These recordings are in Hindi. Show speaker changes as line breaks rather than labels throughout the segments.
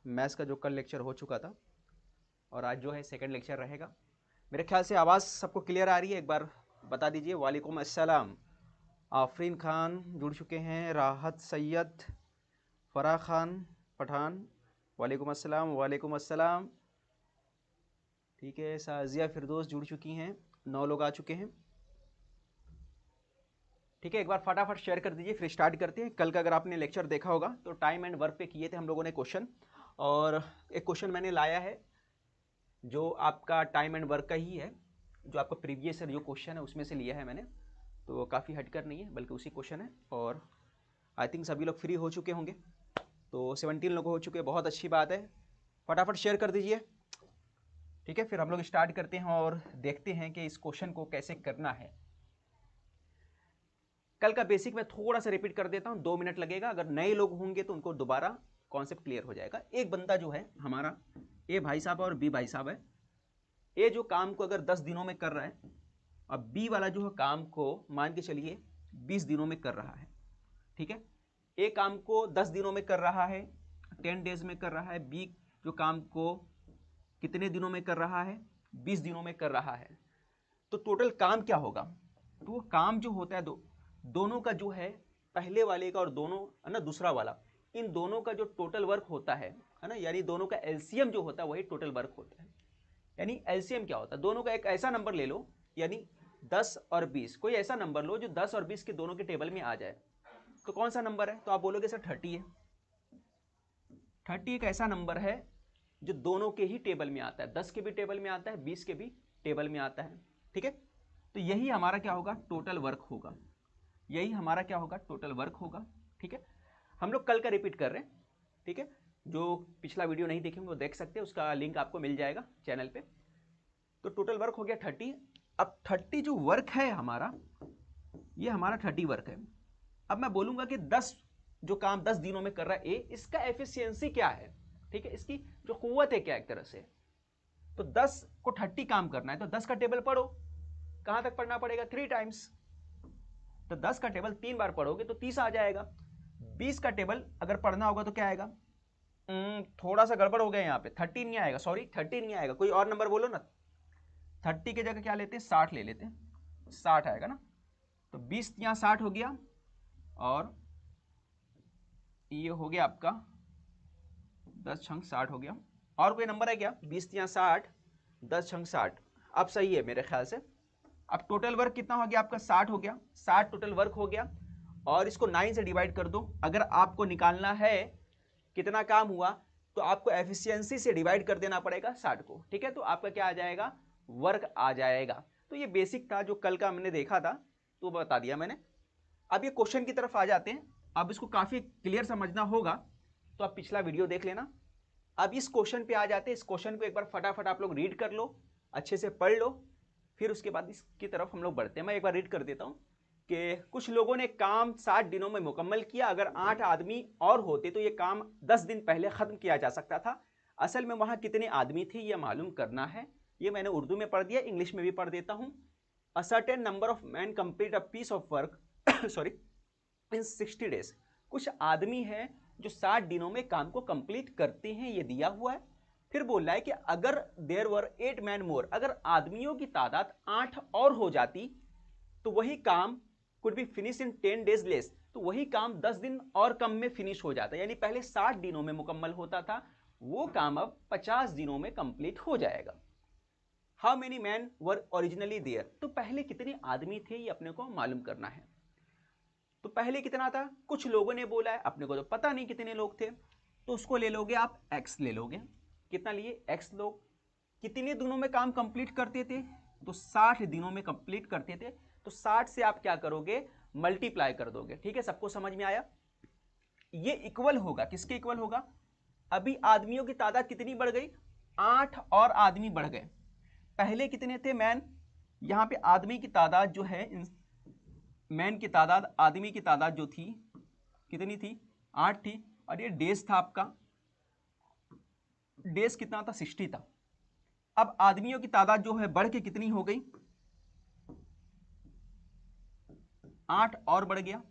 मैथ्स का जो कल लेक्चर हो चुका था और आज जो है सेकंड लेक्चर रहेगा। मेरे ख्याल से आवाज़ सबको क्लियर आ रही है, एक बार बता दीजिए। वालेकुम अस्सलाम। आफरीन खान जुड़ चुके हैं, राहत सैयद, फ़राह खान पठान, वालेकुम अस्सलाम। वालेकुम अस्सलाम। ठीक है, साजिया फिरदौस जुड़ चुकी हैं, 9 लोग आ चुके हैं। ठीक है, एक बार फटाफट शेयर कर दीजिए, फिर स्टार्ट करते हैं। कल का अगर आपने लेक्चर देखा होगा तो टाइम एंड वर्क पे किए थे हम लोगों ने क्वेश्चन, और एक क्वेश्चन मैंने लाया है जो आपका टाइम एंड वर्क का ही है, जो आपका प्रीवियस जो क्वेश्चन है उसमें से लिया है मैंने, तो काफ़ी हटकर नहीं है बल्कि उसी क्वेश्चन है। और आई थिंक सभी लोग फ्री हो चुके होंगे, तो 17 लोग हो चुके हैं, बहुत अच्छी बात है। फटाफट शेयर कर दीजिए। ठीक है, फिर हम लोग स्टार्ट करते हैं और देखते हैं कि इस क्वेश्चन को कैसे करना है। कल का बेसिक मैं थोड़ा सा रिपीट कर देता हूं, 2 मिनट लगेगा। अगर नए लोग होंगे तो उनको दोबारा कॉन्सेप्ट क्लियर हो जाएगा। एक बंदा जो है हमारा, ए भाई साहब और बी भाई साहब है। ए जो काम को अगर 10 दिनों में कर रहा है, और बी वाला जो है काम को मान के चलिए 20 दिनों में कर रहा है। ठीक है, ए काम को 10 दिनों में कर रहा है, 10 डेज में कर रहा है। बी जो काम को कितने दिनों में कर रहा है, 20 दिनों में कर रहा है। तो टोटल काम क्या होगा? तो वो काम जो होता है दोनों का जो है, पहले वाले का और दोनों है ना दूसरा वाला, इन दोनों का जो टोटल वर्क होता है ना, यानी दोनों का एलसीएम जो होता है वही टोटल वर्क होता है। यानी एलसीएम क्या होता है? दोनों का एक ऐसा नंबर ले लो, यानी 10 और 20, कोई ऐसा नंबर लो जो 10 और 20 के दोनों के टेबल में आ जाए। तो कौन सा नंबर है? तो आप बोलोगे सर 30 है। 30 एक ऐसा नंबर है जो दोनों के ही टेबल में आता है, 10 के भी टेबल में आता है, 20 के भी टेबल में आता है। ठीक है, तो यही हमारा क्या होगा? टोटल वर्क होगा। यही हमारा क्या होगा? टोटल वर्क होगा। ठीक है, हम लोग कल का रिपीट कर रहे हैं। ठीक है, जो पिछला वीडियो नहीं देखेंगे वो देख सकते हैं, उसका लिंक आपको मिल जाएगा चैनल पे। तो टोटल वर्क हो गया 30। अब 30 जो वर्क है हमारा, ये हमारा 30 वर्क है। अब मैं बोलूंगा कि 10 जो काम 10 दिनों में कर रहा है ए, इसका एफिशिएंसी क्या है? ठीक है, इसकी जो कुव्वत है क्या एक तरह से। तो 10 को 30 काम करना है तो 10 का टेबल पढ़ो। कहां तक पढ़ना पड़ेगा? 3 टाइम्स। तो 10 का टेबल 3 बार पढ़ोगे तो 30 आ जाएगा। 20 का टेबल अगर पढ़ना होगा तो क्या आएगा? थोड़ा सा गड़बड़ हो गया यहाँ पे, 30 नहीं आएगा, सॉरी 30 नहीं आएगा, कोई और नंबर बोलो ना। 30 की जगह क्या लेते हैं? 60 ले लेते हैं, 60 आएगा ना। तो 20 यहाँ 60 हो गया, और ये हो गया आपका 10 छंग 60 हो गया। और कोई नंबर है क्या? 20 यहाँ 60, 10 छंग 60। अब सही है मेरे ख्याल से। अब टोटल वर्क कितना हो गया आपका? 60 हो गया, 60 टोटल वर्क हो गया। और इसको 9 से डिवाइड कर दो। अगर आपको निकालना है कितना काम हुआ, तो आपको एफिशिएंसी से डिवाइड कर देना पड़ेगा 60 को। ठीक है, तो आपका क्या आ जाएगा? वर्क आ जाएगा। तो ये बेसिक था जो कल का हमने देखा था, तो बता दिया मैंने। अब ये क्वेश्चन की तरफ आ जाते हैं। अब इसको काफी क्लियर समझना होगा तो आप पिछला वीडियो देख लेना। अब इस क्वेश्चन पे आ जाते हैं। इस क्वेश्चन को एक बार फटाफट आप लोग रीड कर लो, अच्छे से पढ़ लो, फिर उसके बाद इसकी तरफ हम लोग बढ़ते हैं। मैं एक बार रीड कर देता हूं कि कुछ लोगों ने काम 60 दिनों में मुकम्मल किया। अगर 8 आदमी और होते तो यह काम 10 दिन पहले खत्म किया जा सकता था। असल में वहां कितने आदमी थे यह मालूम करना है। ये मैंने उर्दू में पढ़ दिया, इंग्लिश में भी पढ़ देता हूं। A certain number of man complete a piece of work sorry in 60 days. कुछ आदमी हैं जो 60 दिनों में काम को कंप्लीट करते हैं, ये दिया हुआ है। फिर बोल रहा है कि अगर देयर वर 8 मैन मोर, अगर आदमियों की तादाद 8 और हो जाती तो वही काम could be finish in 10 days less, तो वही काम 10 दिन और कम में फिनिश हो जाता। यानी पहले 60 दिनों में मुकम्मल होता था, वो काम अब 50 दिनों में कंप्लीट हो जाएगा। How many man were originally there, तो पहले कितने आदमी थे ये अपने को मालूम करना है। तो पहले कितना था? कुछ लोगों ने बोला है, अपने को तो पता नहीं कितने लोग थे, तो उसको ले लोगे आप x ले लोगे। कितना लिए? x लोग। कितने दिनों में काम कंप्लीट करते थे? तो 60 दिनों में कंप्लीट करते थे। तो 60 से आप क्या करोगे? मल्टीप्लाई कर दोगे। ठीक है, सबको समझ में आया? ये इक्वल होगा, किसके इक्वल होगा? अभी आदमियों की तादाद कितनी बढ़ गई? 8 और आदमी बढ़ गए। पहले कितने थे मैन? यहां पे आदमी की तादाद जो है, मैन की तादाद, आदमी की तादाद जो थी कितनी थी? 8 थी। और ये डेज था आपका, डेज कितना था? 60 था। अब आदमियों की तादाद जो है बढ़ के कितनी हो गई? 8 और बढ़ गया।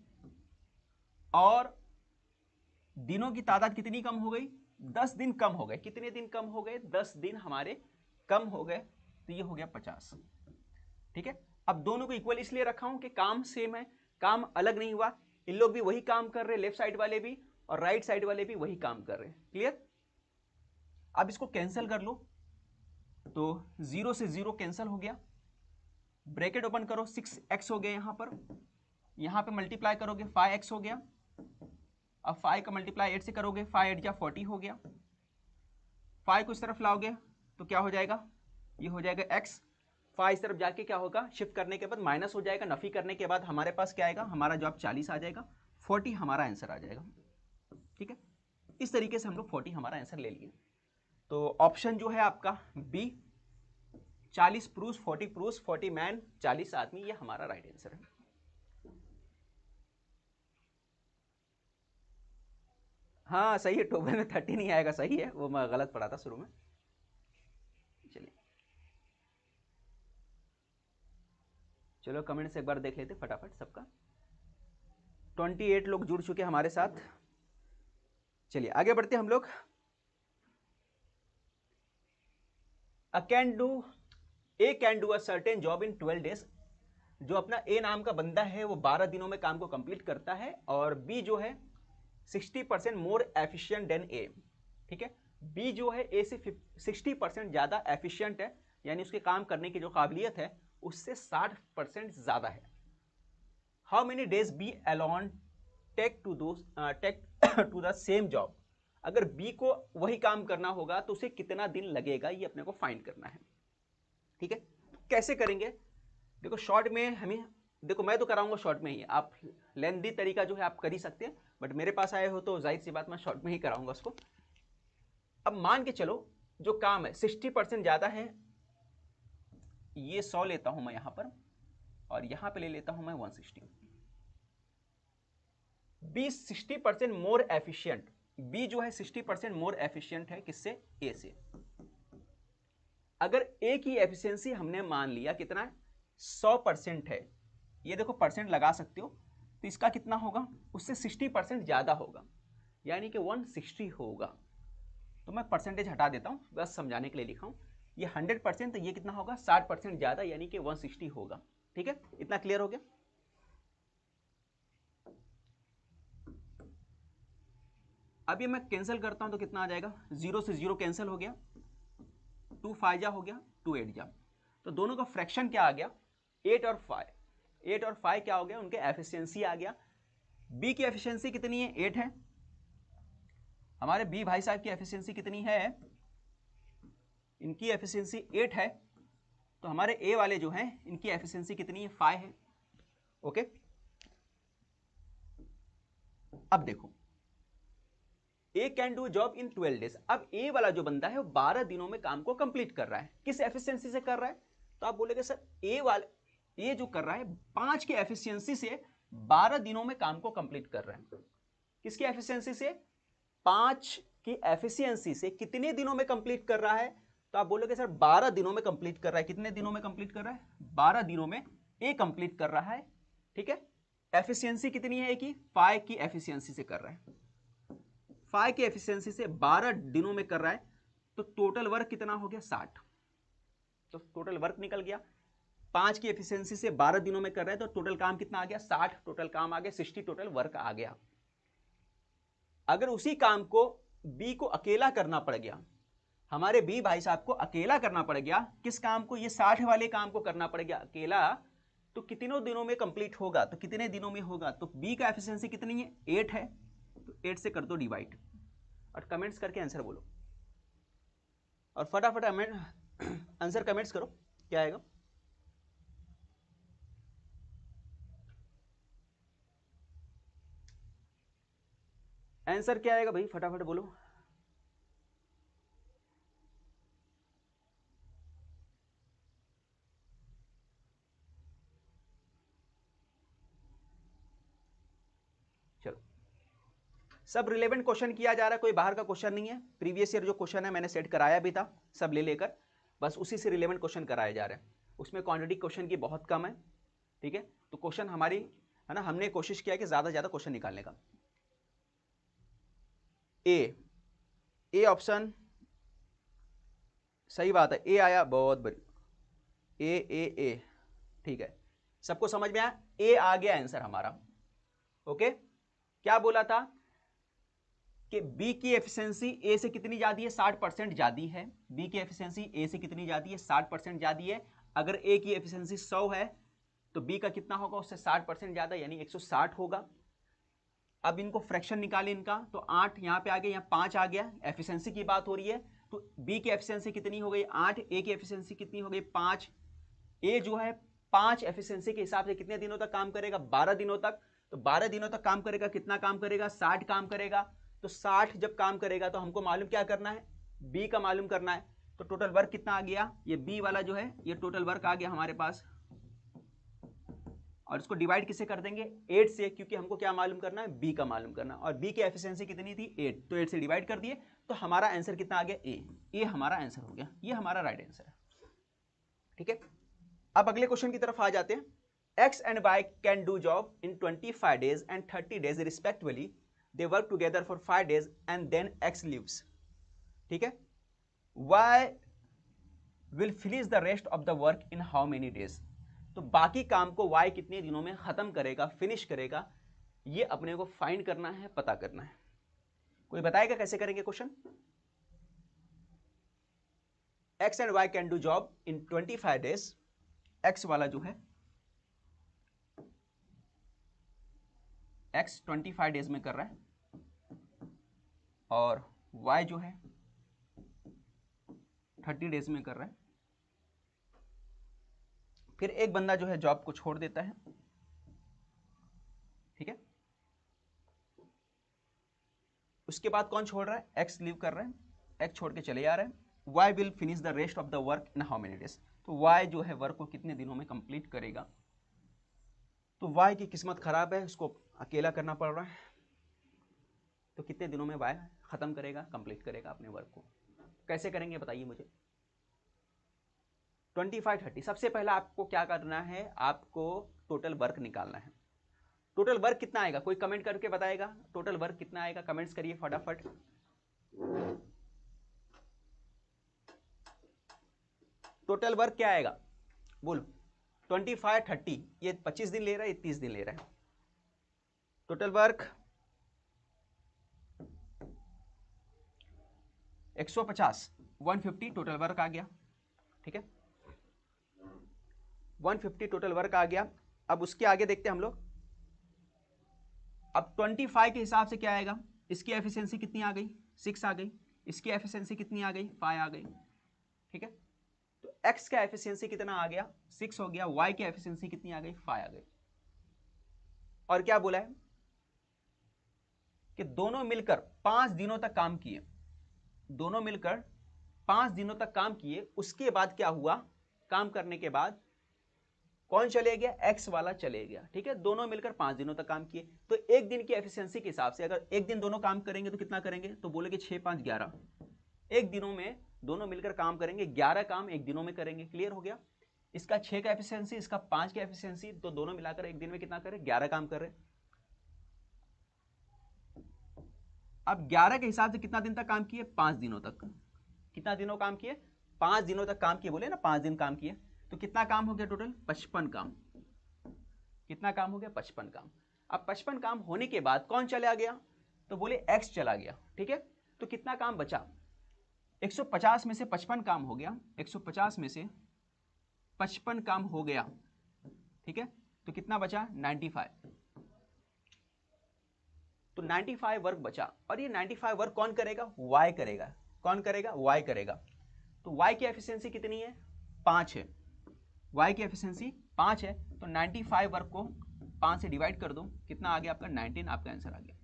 और दिनों की तादाद कितनी कम हो गई, 10 दिन कम हो गए। कितने दिन कम हो गए, 10 दिन हमारे कम हो गए, तो ये हो गया 50। ठीक है, अब दोनों को इक्वल इसलिए रखा हूं कि काम सेम है, काम अलग नहीं हुआ। इन लोग भी वही काम कर रहे हैं, लेफ्ट साइड वाले भी और राइट साइड वाले भी वही काम कर रहे हैं। क्लियर? अब इसको कैंसिल कर लो, तो 0 से 0 कैंसिल हो गया, ब्रैकेट ओपन करो, 6x हो गया, यहां पे मल्टीप्लाई करोगे 5x हो गया। अब 5 का मल्टीप्लाई 8 से करोगे, 5 8 जा 40 हो गया। 5 को इस तरफ लाओगे तो क्या हो जाएगा, ये हो जाएगा x। 5 इस तरफ जाके क्या होगा, शिफ्ट करने के बाद माइनस हो जाएगा, नफी करने के बाद हमारे पास क्या आएगा, हमारा जवाब 40 आ जाएगा, 40 हमारा आंसर आ जाएगा। ठीक है, इस तरीके से हम लोग 40 हमारा आंसर ले लिए। तो ऑप्शन जो है आपका बी, 40 पुरुष 40 पुरुष 40 मैन 40 आदमी, ये हमारा राइट आंसर है। हाँ सही है, टोबल में 30 नहीं आएगा, सही है, वो मैं गलत पढ़ा था शुरू में। चलिए चलो कमेंट्स एक बार देख लेते फटाफट सबका। 28 लोग जुड़ चुके हमारे साथ। चलिए आगे बढ़ते हम लोग। A can do a certain job in 12 days. जो अपना ए नाम का बंदा है वो 12 दिनों में काम को कंप्लीट करता है, और बी जो है 60% मोर एफिशिएंट देन ए। ठीक है, बी जो है ए से 60% ज्यादा एफिशिएंट है, यानी उसके काम करने की जो काबिलियत है उससे 60% ज्यादा है। How many days B alone take to the same job. अगर बी को वही काम करना होगा तो उसे कितना दिन लगेगा, ये अपने को फाइंड करना है। ठीक है, कैसे करेंगे, देखो शॉर्ट में हमें, देखो मैं तो कराऊंगा शॉर्ट में ही, आप लेंदी तरीका जो है आप कर ही सकते हैं, बट मेरे पास आए हो तो जाहिर सी बात मैं शॉर्ट में ही कराऊंगा उसको। अब मान के चलो जो काम है 60% ज्यादा है, ये 100 लेता हूं मैं यहां पर, और यहां पे ले लेता हूं मैं 160। बी 60% मोर एफिशिएंट, बी जो है 60% मोर एफिशिएंट है किससे, ए से। अगर ए की एफिशिएंसी हमने मान लिया कितना है, 100% है, ये देखो परसेंट लगा सकते हो, तो इसका कितना होगा, उससे 60% ज्यादा होगा, यानी कि 160 होगा। तो मैं परसेंटेज हटा देता हूं, बस समझाने के लिए लिखा हूं। ये 100%, तो ये कितना होगा 60% ज्यादा, यानी कि 160 होगा। ठीक है, इतना क्लियर हो गया। अब ये मैं कैंसिल करता हूं तो कितना आ जाएगा, 0 से 0 कैंसिल हो गया, 2 5 जा हो गया, 2 8 जा, तो दोनों का फ्रैक्शन क्या आ गया, 8 और 5। 8 और 5 क्या हो गया, उनके एफिशिएंसी आ गया। बी की एफिशिएंसी कितनी है, 8 है। हमारे बी भाई साहब की एफिशिएंसी कितनी है, इनकी एफिशिएंसी 8 है, तो हमारे ए वाले जो हैं इनकी एफिशिएंसी कितनी है, 5 है। ओके, अब देखो A can do job in 12 days. अब ए वाला जो बंदा है वो 12 दिनों में काम को कंप्लीट कर रहा है, किस एफिशिएंसी से कर रहा है, तो आप बोलेगे सर ए वाले ये जो कर रहा है 5 की एफिशिएंसी से 12 दिनों में काम को कंप्लीट कर रहा है। किसकी एफिशिएंसी से, 5 की एफिशिएंसी से कितने दिनों में कंप्लीट कर रहा है, तो आप बोलोगे सर 12 दिनों में कंप्लीट कर रहा है। कितने दिनों में कंप्लीट कर रहा है, 12 दिनों में ए कंप्लीट कर रहा है। ठीक है, एफिशिएंसी कितनी है कि 5 की एफिशिएंसी से कर रहा है, 5 की एफिशिएंसी से 12 दिनों में कर रहा है, तो टोटल वर्क कितना हो गया, 60। तो टोटल वर्क निकल गया, 5 की एफिशिएंसी से 12 दिनों में कर रहा है, तो टोटल काम कितना आ गया, 60 टोटल काम आ गया, 60 टोटल वर्क आ गया। अगर उसी काम को बी को अकेला करना पड़ गया, हमारे बी भाई साहब को अकेला करना पड़ गया, किस काम को, ये 60 वाले काम को करना पड़ गया अकेला, तो कितनों दिनों में कंप्लीट होगा, तो कितने दिनों में होगा, तो बी का एफिशिएंसी कितनी है, 8 है, तो 8 से कर दो डिवाइड, और कमेंट्स करके आंसर बोलो, और फटाफट आंसर कमेंट्स करो क्या आएगा। आंसर क्या आएगा भाई, फटाफट बोलो। चलो सब रिलेवेंट क्वेश्चन किया जा रहा है, कोई बाहर का क्वेश्चन नहीं है। प्रीवियस ईयर जो क्वेश्चन है मैंने सेट कराया भी था, सब ले लेकर, बस उसी से रिलेवेंट क्वेश्चन कराए जा रहे हैं। उसमें क्वांटिटी क्वेश्चन की बहुत कम है। ठीक है, तो क्वेश्चन हमारी है ना, हमने कोशिश किया कि ज़्यादा से ज़्यादा क्वेश्चन निकालने का। ए ऑप्शन सही बात है, ए आया, बहुत बढ़िया, ए। ठीक है, सबको समझ में आया, ए आ गया आंसर हमारा। ओके, क्या बोला था कि बी की एफिशिएंसी ए से कितनी ज्यादा है, 60% ज्यादा है। बी की एफिशिएंसी ए से कितनी ज्यादा है, 60% ज्यादा है। अगर ए की एफिशिएंसी 100 है तो बी का कितना होगा, उससे 60% ज्यादा, यानी 160 होगा। अब इनको फ्रैक्शन निकाले इनका, तो 8 यहां पे आ गया, यहाँ 5 आ गया। एफिशिएंसी की बात हो रही है, तो बी की एफिशिएंसी कितनी हो गई 8, ए की एफिशिएंसी कितनी हो गई 5। ए जो है 5 एफिशिएंसी के हिसाब से कितने दिनों तक काम करेगा, 12 दिनों तक। तो 12 दिनों तक काम करेगा, कितना काम करेगा, 60 काम करेगा। तो 60 जब काम करेगा तो हमको मालूम क्या करना है, बी का मालूम करना है। तो टोटल वर्क कितना आ गया, ये बी वाला जो है ये टोटल वर्क आ गया हमारे पास, और इसको डिवाइड किससे कर देंगे, 8 से, क्योंकि हमको क्या मालूम करना है, बी का मालूम करना। और बी की एफिशिएंसी कितनी थी 8, तो 8 से डिवाइड कर दिए, तो हमारा आंसर कितना आ गया, ए हमारा आंसर हो गया, ये हमारा राइट आंसर है। ठीक है, अब अगले क्वेश्चन की तरफ आ जाते हैं। X and Y can do job in 25 days and 30 days respectively. They work together for 5 days and then X leaves. ठीक है, Y will finish the rest of the work in how many days? तो बाकी काम को Y कितने दिनों में खत्म करेगा, फिनिश करेगा, ये अपने को फाइंड करना है, पता करना है। कोई बताएगा कैसे करेंगे question. X and Y can do job in 25 days. X वाला जो है X 25 डेज में कर रहा है, और Y जो है 30 डेज में कर रहा है। फिर एक बंदा जो है जॉब को छोड़ देता है। ठीक है, उसके बाद कौन छोड़ रहा है, X लीव कर रहा है, X छोड़ के चले जा रहे हैं। Y will finish the rest of the work in how many days. तो Y जो है वर्क को कितने दिनों में कंप्लीट करेगा। तो Y की किस्मत खराब है, उसको अकेला करना पड़ रहा है, तो कितने दिनों में Y खत्म करेगा, कंप्लीट करेगा अपने वर्क को। कैसे करेंगे बताइए मुझे। 25 30, सबसे पहला आपको क्या करना है, आपको टोटल वर्क निकालना है। टोटल वर्क कितना आएगा, कोई कमेंट करके बताएगा टोटल वर्क कितना आएगा, कमेंट्स करिए फटाफट। टोटल वर्क क्या आएगा बोलो। 25 30, ये 25 दिन ले रहा है, ये 30 दिन ले रहा है। टोटल वर्क 150, 150 टोटल वर्क आ गया। ठीक है, 150 टोटल वर्क आ गया। अब उसके आगे देखते हैं हम लोग। अब 25 के हिसाब से क्या आएगा, इसकी एफिशिएंसी कितनी आ गई, 6 आ गई। इसकी एफिशिएंसी कितनी आ गई, 5 आ गई। ठीक है, तो x का एफिशिएंसी कितना आ गया, 6 हो गया। y की एफिशिएंसी कितनी आ गई, 5 आ गई। और क्या बोला है कि दोनों मिलकर 5 दिनों तक काम किए, दोनों मिलकर 5 दिनों तक काम किए। उसके बाद क्या हुआ, काम करने के बाद कौन चले गया, एक्स वाला चले गया। ठीक है, दोनों मिलकर 5 दिनों तक काम किए। तो एक दिन की एफिशिएंसी के हिसाब से अगर एक दिन दोनों काम करेंगे तो कितना करेंगे, तो बोलेगे 6 5 11। एक दिनों में दोनों मिलकर काम करेंगे, 11 काम एक दिनों में करेंगे। क्लियर हो गया, इसका 6 का एफिशिएंसी, इसका 5 का एफिशिएंसी, तो दोनों मिलाकर एक दिन में कितना करे, 11 काम कर रहे। अब 11 के हिसाब से कितना दिन तक काम किए, 5 दिनों तक। कितना दिनों काम किए, 5 दिनों तक काम किए, बोले ना 5 दिन काम किए। तो कितना काम हो गया टोटल, 55 काम। कितना काम हो गया, 55 काम। अब 55 काम होने के बाद कौन चला गया, तो बोले एक्स चला गया। ठीक है, तो कितना काम बचा, 150 में से 55 काम हो गया, 150 में से 55 काम हो गया। ठीक है, तो कितना बचा, 95। तो 95 वर्क बचा, और ये 95 वर्क कौन करेगा, वाई करेगा। कौन करेगा, वाई करेगा। तो वाई की एफिशिएंसी कितनी है, 5 है। y की एफिशिएंसी 5 है, तो 95 वर्क को 5 से डिवाइड कर दो, कितना आ गया आपका, 19, आपका आंसर आ गया।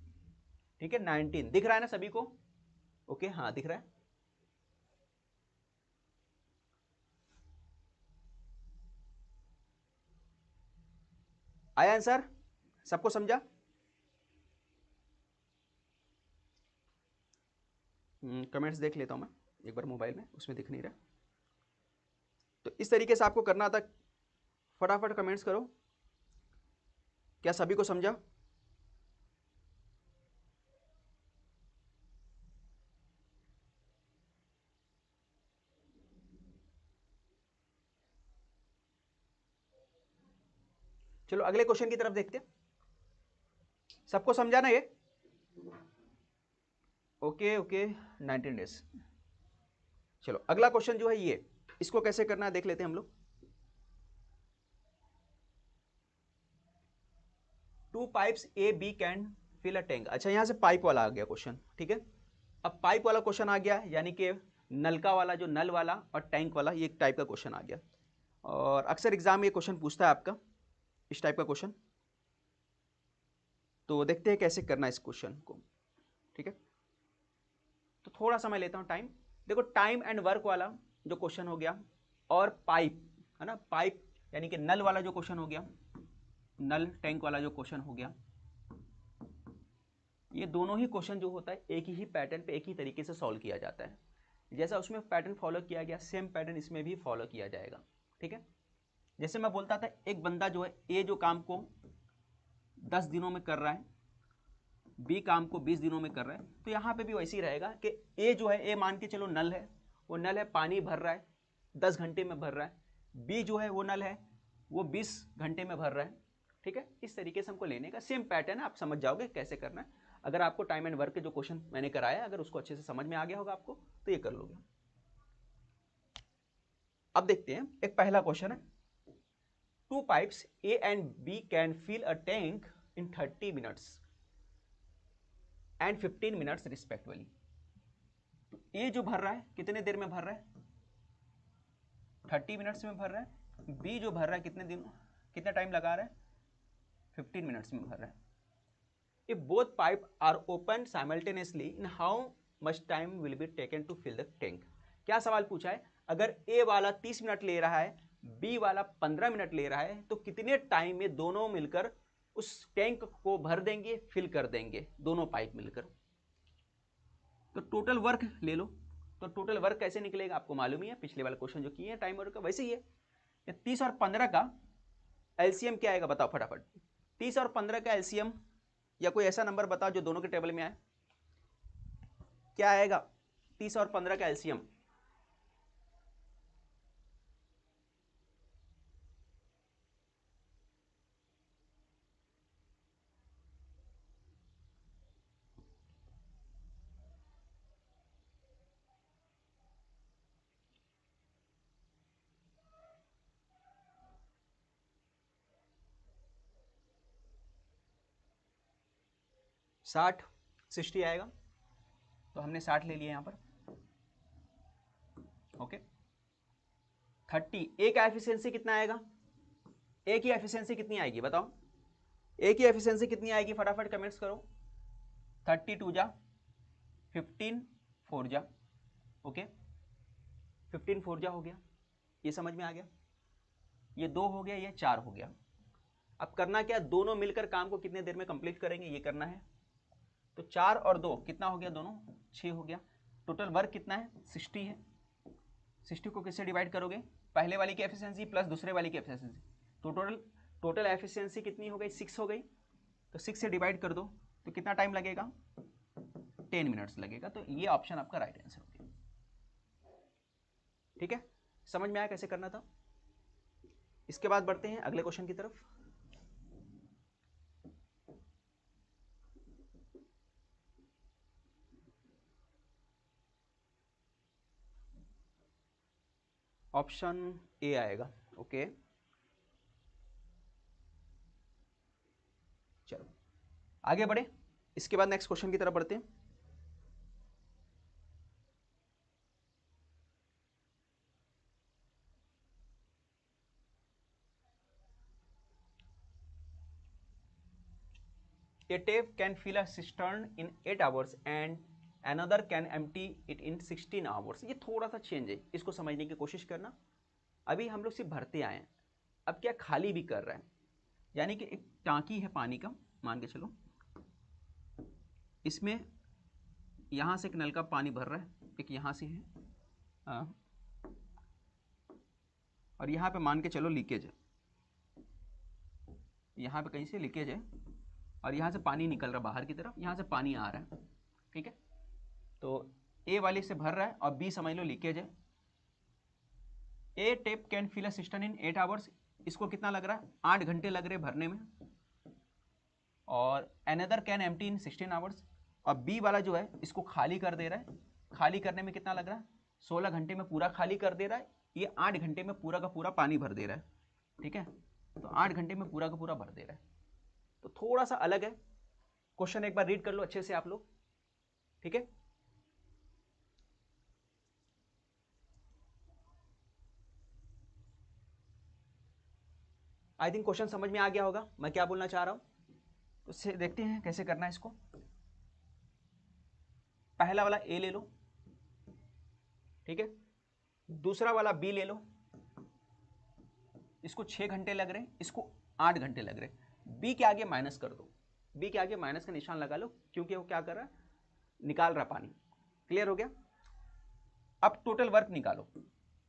ठीक है, 19 दिख रहा है ना सभी को, ओके हाँ दिख रहा है। आया आंसर, सबको समझा। कमेंट्स देख लेता हूं मैं एक बार मोबाइल में, उसमें दिख नहीं रहा। तो इस तरीके से आपको करना था, फटाफट कमेंट्स करो, क्या सभी को समझा। चलो अगले क्वेश्चन की तरफ देखते हैं। सबको समझा ना ये? Okay okay, 19 days. चलो अगला क्वेश्चन जो है ये, इसको कैसे करना है देख लेते हैं हम लोग। 2 pipes A B can fill a tank. अच्छा यहां से पाइप वाला आ गया क्वेश्चन, ठीक है। अब पाइप वाला क्वेश्चन आ गया, यानी कि नलका वाला, जो नल वाला और टैंक वाला, ये एक टाइप का क्वेश्चन आ गया। और अक्सर एग्जाम में ये क्वेश्चन पूछता है आपका, इस टाइप का क्वेश्चन। तो देखते हैं कैसे करना है इस क्वेश्चन को, ठीक है। तो थोड़ा सा मैं लेता हूं टाइम। देखो टाइम एंड वर्क वाला जो क्वेश्चन हो गया, और पाइप है ना, पाइप यानी कि नल वाला जो क्वेश्चन हो गया, नल टैंक वाला जो क्वेश्चन हो गया, ये दोनों ही क्वेश्चन जो होता है एक ही पैटर्न पे, एक ही तरीके से सॉल्व किया जाता है। जैसा उसमें पैटर्न फॉलो किया गया, सेम पैटर्न इसमें भी फॉलो किया जाएगा, ठीक है। जैसे मैं बोलता था, एक बंदा जो है ए जो काम को 10 दिनों में कर रहा है, बी काम को 20 दिनों में कर रहा है, तो यहाँ पे भी वैसे ही रहेगा कि ए जो है, ए मान के चलो नल है, वो नल है, पानी भर रहा है, 10 घंटे में भर रहा है। बी जो है वो नल है, वो 20 घंटे में भर रहा है, ठीक है। इस तरीके से हमको लेने का सेम पैटर्न है, आप समझ जाओगे कैसे करना है। अगर आपको टाइम एंड वर्क के जो क्वेश्चन मैंने कराया, अगर उसको अच्छे से समझ में आ गया होगा आपको, तो ये कर लोगे। अब देखते हैं, एक पहला क्वेश्चन है, 2 pipes A and B can fill a tank in 30 minutes and 15 minutes respectively. A जो भर रहा है कितने देर में भर रहा है? 30 मिनट्स में भर रहा है। बी जो भर रहा है कितने टाइम लगा रहा है? 15 मिनट्स में भर रहा है। If both pipe are open simultaneously, in how much time will be taken to fill the tank? क्या सवाल पूछा है? अगर ए वाला 30 मिनट ले रहा है, बी वाला 15 मिनट ले रहा है, तो कितने टाइम में दोनों मिलकर उस टैंक को भर देंगे, फिल कर देंगे, दोनों पाइप मिलकर। तो टोटल वर्क ले लो। तो टोटल वर्क कैसे निकलेगा आपको मालूम ही है, पिछले वाला क्वेश्चन जो किए हैं टाइम वर्क का, वैसे ही है। 30 और 15 का एलसीएम क्या आएगा बताओ फटाफट। 30 और 15 का एलसीएम, या कोई ऐसा नंबर बताओ जो दोनों के टेबल में आए। क्या आएगा 30 और 15 का एलसीएम? साठ 60 आएगा, तो हमने 60 ले लिया यहां पर, ओके। 30, ए का एफिशिएंसी कितना आएगा? ए की एफिशिएंसी कितनी आएगी बताओ? ए की एफिशिएंसी कितनी आएगी फटाफट कमेंट्स करो। 32 जा 15 4 जा, ओके। 15 4 जा हो गया, ये समझ में आ गया। ये 2 हो गया, ये 4 हो गया। अब करना क्या, दोनों मिलकर काम को कितने देर में कंप्लीट करेंगे ये करना है। तो 4 और 2 कितना हो गया, दोनों 6 हो गया। टोटल वर्क कितना है? 60 है। 60 को किससे डिवाइड करोगे? पहले वाली की एफिशिएंसी प्लस दूसरे वाली की एफिशिएंसी। तो टोटल एफिशिएंसी कितनी हो गई? 6 हो गई। तो 6 से डिवाइड कर दो, तो कितना टाइम लगेगा? 10 मिनट्स लगेगा। तो ये ऑप्शन आपका राइट आंसर हो गया, ठीक है। समझ में आया कैसे करना था? इसके बाद बढ़ते हैं अगले क्वेश्चन की तरफ। ऑप्शन ए आएगा, ओके। चलो आगे बढ़े, इसके बाद नेक्स्ट क्वेश्चन की तरफ बढ़ते हैं। A tap can fill a cistern in 8 hours and another can empty it in 16 hours. ये थोड़ा सा चेंज है, इसको समझने की कोशिश करना। अभी हम लोग सिर्फ भरते आए हैं, अब क्या खाली भी कर रहे हैं। यानी कि एक टांकी है पानी का, मान के चलो, इसमें यहाँ से एक नल का पानी भर रहा है, एक यहाँ से है, और यहाँ पे मान के चलो लीकेज है, यहाँ पे कहीं से लीकेज है, और यहाँ से पानी निकल रहा है बाहर की तरफ, यहाँ से पानी आ रहा है, ठीक है। तो ए वाले से भर रहा है और बी समझ लो लीकेज है। A tap can fill a cistern in 8 hours, इसको कितना लग रहा है, 8 घंटे लग रहे भरने में, और another can empty in 16 hours. और बी वाला जो है इसको खाली कर दे रहा है, खाली करने में कितना लग रहा है, 16 घंटे में पूरा खाली कर दे रहा है, ये 8 घंटे में पूरा का पूरा पानी भर दे रहा है। ठीक है, तो 8 घंटे में पूरा का पूरा भर दे रहा है, तो थोड़ा सा अलग है। क्वेश्चन एक बार रीड कर लो अच्छे से आप लोग। ठीक है, आई थिंक क्वेश्चन समझ में आ गया होगा मैं क्या बोलना चाह रहा हूं। तो उससे देखते हैं कैसे करना है इसको। पहला वाला ए ले लो, ठीक है, दूसरा वाला बी ले लो, इसको 6 घंटे लग रहे हैं, इसको 8 घंटे लग रहे हैं। बी के आगे माइनस कर दो, बी के आगे माइनस का निशान लगा लो, क्योंकि वो क्या कर रहा है, निकाल रहा पानी। क्लियर हो गया। अब टोटल वर्क निकालो,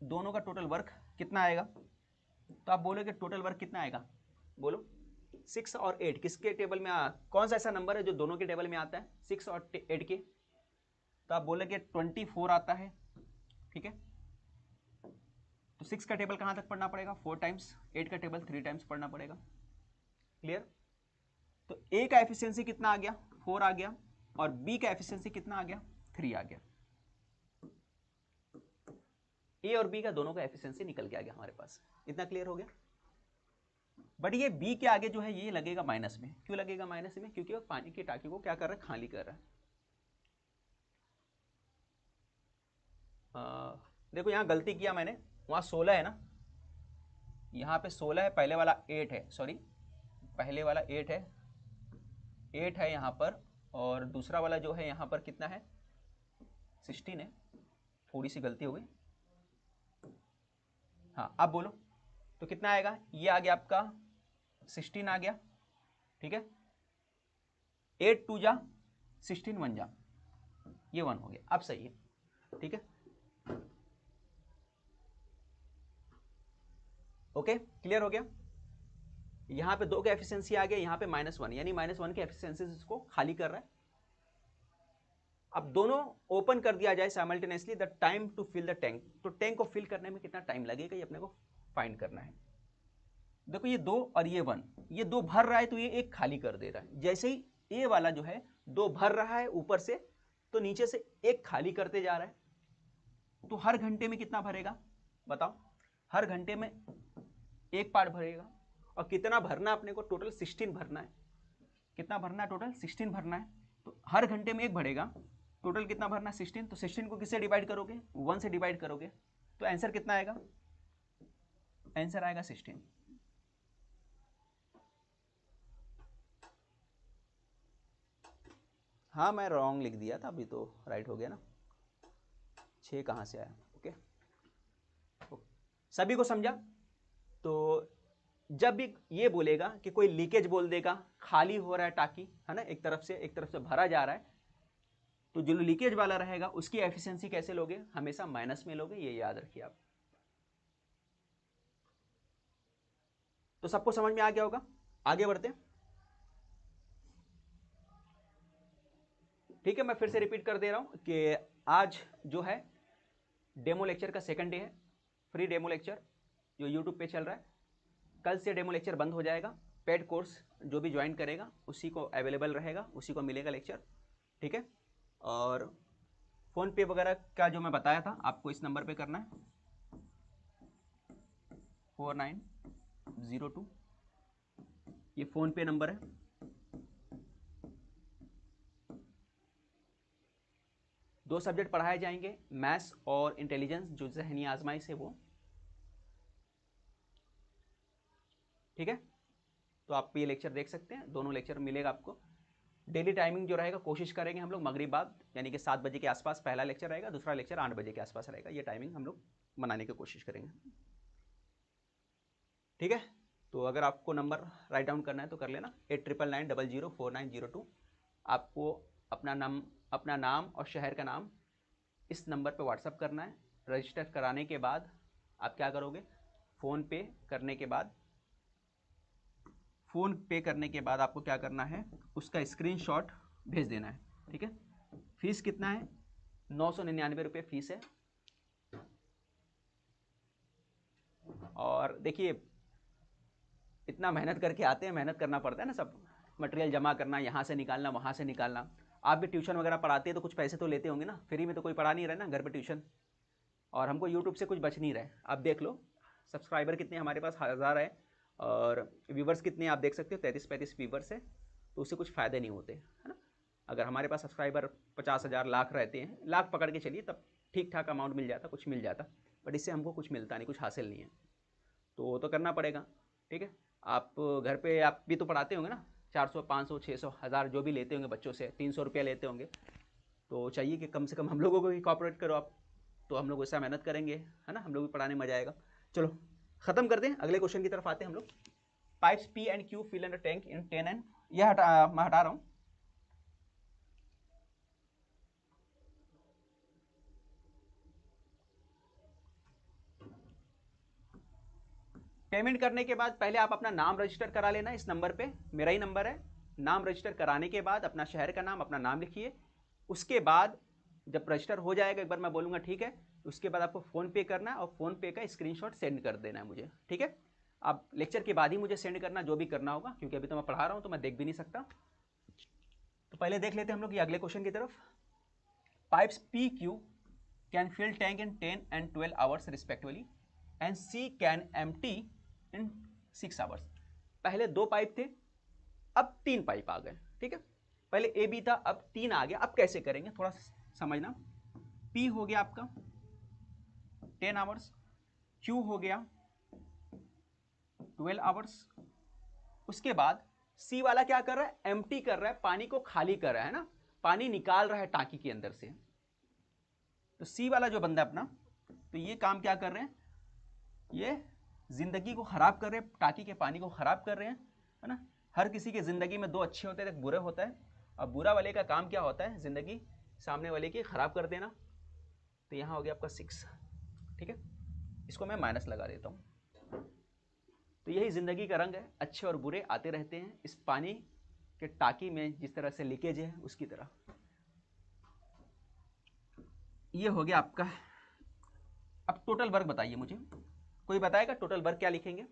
दोनों का टोटल वर्क कितना आएगा, तो आप बोलोगे टोटल वर्क कितना आएगा, बोलो। 6 और 8 किसके टेबल में कौन सा ऐसा नंबर है जो दोनों के टेबल में आता है, 6 और 8 के, तो आप बोलोगे 24 आता है। ठीक है, तो 6 का टेबल कहां तक पढ़ना पड़ेगा, 4 टाइम्स, 8 का टेबल 3 टाइम्स पढ़ना पड़ेगा। क्लियर। तो ए का एफिशिएंसी कितना आ गया, 4 आ गया, और बी का एफिशिएंसी कितना आ गया, 3 आ गया। ए और बी का दोनों का एफिशिएंसी निकल के आ गया हमारे पास। इतना क्लियर हो गया। बट ये बी के आगे जो है ये लगेगा माइनस में। क्यों लगेगा माइनस में, क्योंकि वो पानी की टाकी को क्या कर रहा है, खाली कर रहा है। देखो यहां गलती किया मैंने, वहां 16 है ना, यहाँ पे 16 है, पहले वाला 8 है, सॉरी पहले वाला 8 है, 8 है यहाँ पर, और दूसरा वाला जो है यहाँ पर कितना है, 16 है, थोड़ी सी गलती हो गई। हाँ अब बोलो, तो कितना आएगा, ये आ गया आपका 16 आ गया। ठीक है, 8 2 जा 16 1 जा, ये 1 हो गया, अब सही है। ठीक है, ओके क्लियर हो गया। यहाँ पे 2 का एफिशिएंसी आ गया, यहाँ पे -1, यानी -1 के एफिशिएंसी इसको खाली कर रहा है। अब दोनों ओपन कर दिया जाए simultaneously, the time to fill the tank, तो टैंक को फिल करने में कितना टाइम लगेगा ये अपने को फाइंड करना है। देखो ये 2 और ये 1, ये 2 भर रहा है तो ये 1 खाली कर दे रहा है। जैसे ही ए वाला जो है 2 भर रहा है ऊपर से, तो नीचे से 1 खाली करते जा रहा है। तो हर घंटे में कितना भरेगा बताओ, हर घंटे में 1 पार्ट भरेगा। और कितना भरना अपने को, टोटल 16 भरना है। कितना भरना है, टोटल 16 भरना है। तो हर घंटे में 1 भरेगा, टोटल कितना भरना है 16। तो 16 को किससे डिवाइड करोगे, 1 से डिवाइड करोगे, तो आंसर कितना आएगा, आंसर आएगा 16। हाँ मैं रॉन्ग लिख दिया था, अभी तो राइट हो गया ना, 6 कहाँ से आया। ओके, सभी को समझा। तो जब भी ये बोलेगा कि कोई लीकेज बोल देगा, खाली हो रहा है टाकी, है ना, एक तरफ से भरा जा रहा है, तो जो लीकेज वाला रहेगा उसकी एफिशिएंसी कैसे लोगे, हमेशा माइनस में लोगे, ये याद रखिए आप। तो सबको समझ में आ गया होगा, आगे बढ़ते हैं। ठीक है, मैं फिर से रिपीट कर दे रहा हूं कि आज जो है डेमो लेक्चर का सेकंड डे है, फ्री डेमो लेक्चर जो यूट्यूब पे चल रहा है। कल से डेमो लेक्चर बंद हो जाएगा, पेड कोर्स जो भी ज्वाइन करेगा उसी को अवेलेबल रहेगा, उसी को मिलेगा लेक्चर। ठीक है, और फ़ोन पे वगैरह का जो मैं बताया था आपको इस नंबर पे करना है, 4902, ये फ़ोन पे नंबर है। दो सब्जेक्ट पढ़ाए जाएंगे, मैथ्स और इंटेलिजेंस, जो ज़हनी आजमाइश है वो। ठीक है, तो आप ये लेक्चर देख सकते हैं, दोनों लेक्चर मिलेगा आपको। डेली टाइमिंग जो रहेगा, कोशिश करेंगे हम लोग मगरिब बाद, यानी कि 7 बजे के आसपास पहला लेक्चर रहेगा, दूसरा लेक्चर 8 बजे के आसपास रहेगा। ये टाइमिंग हम लोग बनाने की कोशिश करेंगे। ठीक है, तो अगर आपको नंबर राइट डाउन करना है तो कर लेना, 8999004902। आपको अपना नाम और शहर का नाम इस नंबर पे व्हाट्सअप करना है। रजिस्टर कराने के बाद आप क्या करोगे, फ़ोन पे करने के बाद आपको क्या करना है, उसका स्क्रीनशॉट भेज देना है। ठीक है, फीस कितना है, 999 रुपये फीस है। और देखिए इतना मेहनत करके आते हैं, मेहनत करना पड़ता है ना, सब मटेरियल जमा करना, यहाँ से निकालना, वहाँ से निकालना। आप भी ट्यूशन वगैरह पढ़ाते हैं तो कुछ पैसे तो लेते होंगे ना, फ्री में तो कोई पढ़ा नहीं रहा ना घर पे ट्यूशन, और हमको यूट्यूब से कुछ बच नहीं रहा है। आप देख लो सब्सक्राइबर कितने हमारे पास 1000 है, और व्यूवर्स कितने आप देख सकते हो, 33-35 व्यूवर्स है, तो उससे कुछ फ़ायदे नहीं होते, है ना। अगर हमारे पास सब्सक्राइबर 50,000 लाख रहते हैं, लाख पकड़ के चलिए, तब ठीक ठाक अमाउंट मिल जाता, कुछ मिल जाता, बट इससे हमको कुछ मिलता नहीं, कुछ हासिल नहीं है, तो वो तो करना पड़ेगा। ठीक है, आप घर पे आप भी तो पढ़ाते होंगे ना, 400, 500, 600, 1000 जो भी लेते होंगे बच्चों से, 300 रुपया लेते होंगे, तो चाहिए कि कम से कम हम लोगों को भी कॉपरेट करो आप, तो हम लोग वैसा मेहनत करेंगे, है ना, हम लोग भी पढ़ाने में मजा आएगा। चलो ख़त्म करते हैं, अगले क्वेश्चन की तरफ आते हैं हम लोग। Pipes P and Q fill in the tank in 10 and, यह मैं हटा रहा हूँ। पेमेंट करने के बाद पहले आप अपना नाम रजिस्टर करा लेना, इस नंबर पे, मेरा ही नंबर है। नाम रजिस्टर कराने के बाद अपना शहर का नाम, अपना नाम लिखिए। उसके बाद जब रजिस्टर हो जाएगा, एक बार मैं बोलूँगा ठीक है, उसके बाद आपको फ़ोन पे करना है, और फ़ोन पे का स्क्रीनशॉट सेंड कर देना है मुझे, ठीक है। आप लेक्चर के बाद ही मुझे सेंड करना जो भी करना होगा, क्योंकि अभी तो मैं पढ़ा रहा हूँ तो मैं देख भी नहीं सकता। तो पहले देख लेते हैं हम लोग ये अगले क्वेश्चन की तरफ। Pipes P Q can fill tank in 10 and 12 hours respectively, and C can empty in 6 hours. पहले 2 पाइप थे, अब 3 पाइप आ गए, ठीक है। पहले ए बी था, अब 3 आ गया। अब कैसे करेंगे थोड़ा समझना। P हो गया आपका 10 आवर्स, Q हो गया 12 आवर्स। उसके बाद C वाला क्या कर रहा है, एम्प्टी कर रहा है, पानी को खाली कर रहा है ना, पानी निकाल रहा है टांकी के अंदर से। तो C वाला जो बंदा अपना, तो ये काम क्या कर रहे हैं, ये जिंदगी को खराब कर रहे हैं, टांकी के पानी को खराब कर रहे हैं, है ना। हर किसी की जिंदगी में 2 अच्छे होते हैं, एक बुरे होता है। अब बुरा वाले का काम क्या होता है, जिंदगी सामने वाले की खराब कर देना। तो यहाँ हो गया आपका 6, ठीक है। इसको मैं माइनस लगा देता हूँ। तो यही जिंदगी का रंग है, अच्छे और बुरे आते रहते हैं इस पानी के टांकी में, जिस तरह से लीकेज है उसकी तरह। ये हो गया आपका। अब टोटल वर्क बताइए मुझे, कोई बताएगा टोटल वर्क क्या लिखेंगे।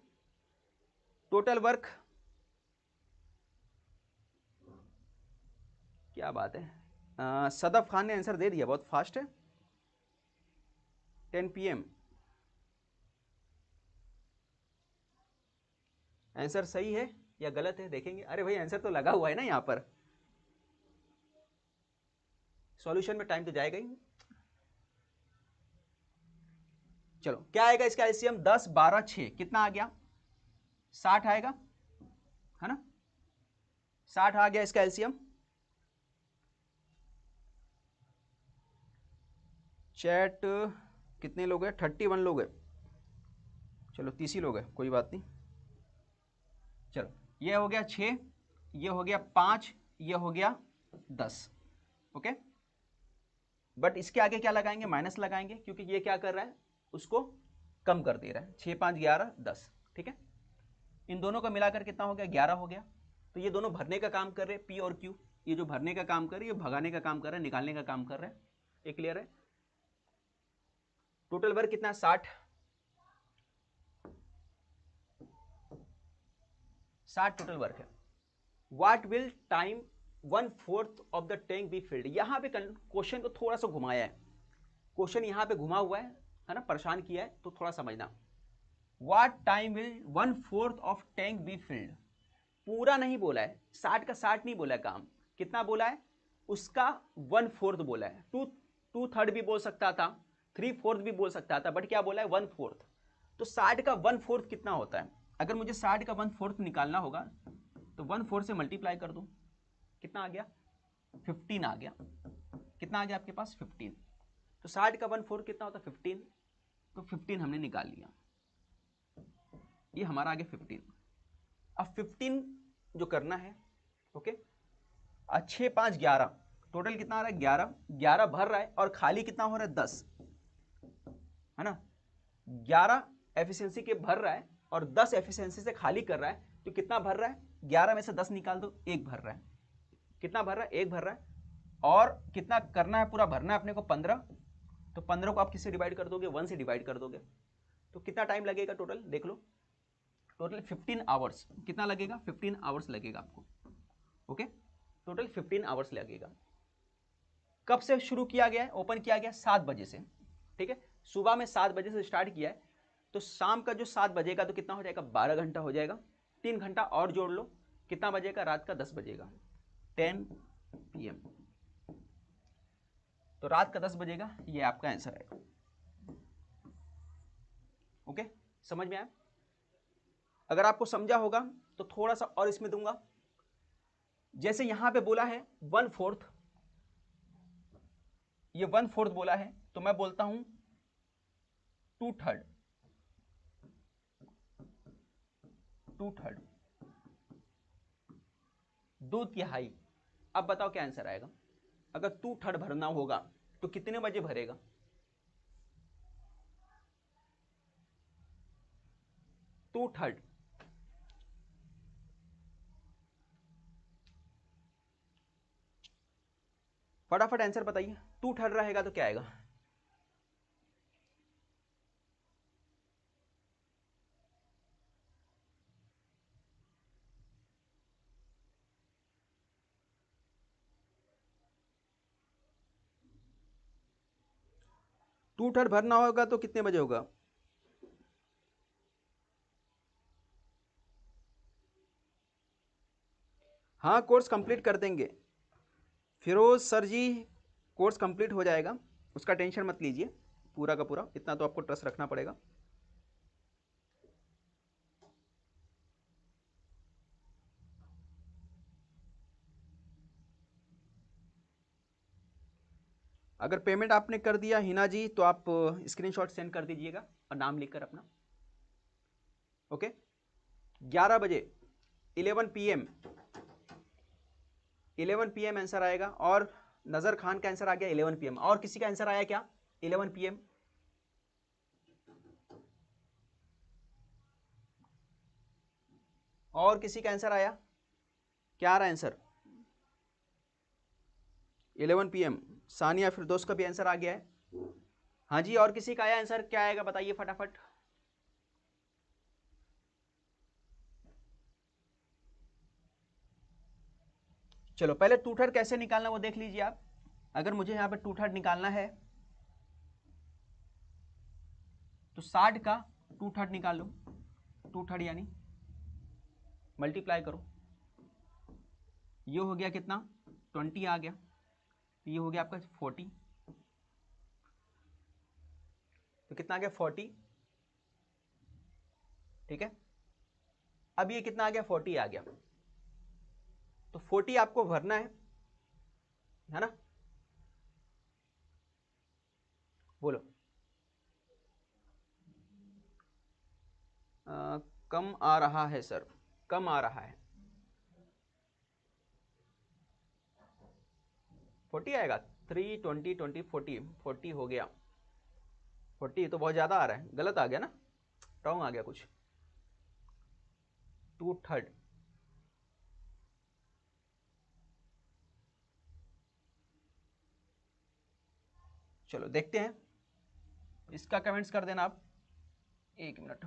टोटल वर्क, क्या बात है, सदफ खान ने आंसर दे दिया, बहुत फास्ट है। 10 PM आंसर सही है या गलत है देखेंगे। अरे भाई आंसर तो लगा हुआ है ना यहाँ पर, सॉल्यूशन में टाइम तो जाएगा ही। चलो क्या आएगा इसका एलसीएम, 10, 12, 6 कितना आ गया, 60 आएगा, है ना। 60 आ गया इसका एलसीएम। चैट कितने लोग हैं, 31 लोग हैं। चलो 30 ही लोग हैं, कोई बात नहीं। चलो ये हो गया 6, ये हो गया 5, ये हो गया 10, ओके। बट इसके आगे क्या लगाएंगे, माइनस लगाएंगे, क्योंकि ये क्या कर रहा है, उसको कम कर दे रहा है। 6, 5, 11, 10, ठीक है। इन दोनों का मिलाकर कितना हो गया, 11 हो गया। तो ये दोनों भरने का काम कर रहे हैं, पी और क्यू। ये जो भरने का काम कर रहे हैं, ये भगाने का काम कर रहे हैं, निकालने का काम कर रहे हैं। ये क्लियर है। टोटल वर्क कितना, 60 टोटल वर्क है। What will time 1/4 of the tank be filled. यहाँ पे क्वेश्चन को थोड़ा सा घुमाया है, क्वेश्चन यहाँ पे घुमा हुआ है ना, परेशान किया है, तो थोड़ा समझना। What time will 1/4 of tank be filled, पूरा नहीं बोला है, 60 का 60 नहीं बोला है काम, कितना बोला है, उसका 1/4 बोला है। 2/3 भी बोल सकता था, 3/4 भी बोल सकता था, बट क्या बोला है, 1/4। तो 60 का 1/4 कितना होता है, अगर मुझे 60 का 1/4 निकालना होगा तो 1/4 से मल्टीप्लाई कर दूं, कितना आ गया, 15 आ गया। कितना आ गया आपके पास, 15। तो 60 का 1/4 कितना होता है, 15। तो 15 हमने निकाल लिया, ये हमारा आ गया 15। अब 15 जो करना है, ओके। 6, 5, 11, टोटल कितना आ रहा है, 11। 11 भर रहा है, और खाली कितना हो रहा है, 10, है ना। 11 एफिशिएंसी के भर रहा है, और 10 एफिशिएंसी से खाली कर रहा है, तो कितना भर रहा है, 11 में से 10 निकाल दो, 1 भर रहा है। कितना भर रहा है, 1 भर रहा है। और कितना करना है, पूरा भरना है अपने को 15। तो 15 को आप किससे डिवाइड कर दोगे, 1 से डिवाइड कर दोगे। तो कितना टाइम लगेगा टोटल, देख लो। टोटल 15 आवर्स कितना लगेगा, 15 आवर्स लगेगा आपको। ओके, टोटल 15 आवर्स लगेगा। कब से शुरू किया गया है, ओपन किया गया 7 बजे से, ठीक है, सुबह में 7 बजे से स्टार्ट किया है, तो शाम का जो 7 बजेगा तो कितना हो जाएगा, 12 घंटा हो जाएगा। 3 घंटा और जोड़ लो, कितना बजेगा, रात का 10 बजेगा, 10 PM। तो रात का 10 बजेगा, ये आपका आंसर है। ओके, समझ में आया? अगर आपको समझा होगा तो थोड़ा सा और इसमें दूंगा। जैसे यहां पे बोला है 1/4, ये 1/4 बोला है, तो मैं बोलता हूं 2/3, 2/3, 2/3। अब बताओ क्या आंसर आएगा। अगर 2/3 भरना होगा तो कितने बजे भरेगा, 2/3। फटाफट आंसर बताइए, 2/3 रहेगा तो क्या आएगा, टू थर्ड भरना होगा तो कितने बजे होगा, हाँ कोर्स कंप्लीट कर देंगे फिरोज सर जी, कोर्स कंप्लीट हो जाएगा, उसका टेंशन मत लीजिए, पूरा का पूरा, इतना तो आपको ट्रस्ट रखना पड़ेगा। अगर पेमेंट आपने कर दिया हिना जी तो आप स्क्रीनशॉट सेंड कर दीजिएगा और नाम लिखकर अपना। ओके, 11 बजे 11 PM, 11 PM आंसर आएगा। और नजर खान का आंसर आ गया 11 PM। और किसी का आंसर आया क्या 11 PM? और किसी का आंसर आया, क्या आ रहा है आंसर, 11 PM। सानिया फिरदौस का भी आंसर आ गया है। हाँ जी, और किसी का आया आंसर, क्या आएगा बताइए फटाफट। चलो पहले 2/3 कैसे निकालना वो देख लीजिए आप। अगर मुझे यहाँ पे 2/3 निकालना है तो 60 का 2/3 निकाल लो, 2/3 यानी मल्टीप्लाई करो, ये हो गया कितना 20 आ गया, ये हो गया आपका 40, तो कितना आ गया 40, ठीक है। अब ये कितना आ गया 40 आ गया, तो 40 आपको भरना है ना, बोलो। कम आ रहा है सर, कम आ रहा है, 40 आएगा, 3 20 20 40, 40 हो गया, 40 तो बहुत ज़्यादा आ रहा है, गलत आ गया ना, रॉन्ग आ गया कुछ, 2/3। चलो देखते हैं, इसका कमेंट्स कर देना आप, 1 मिनट।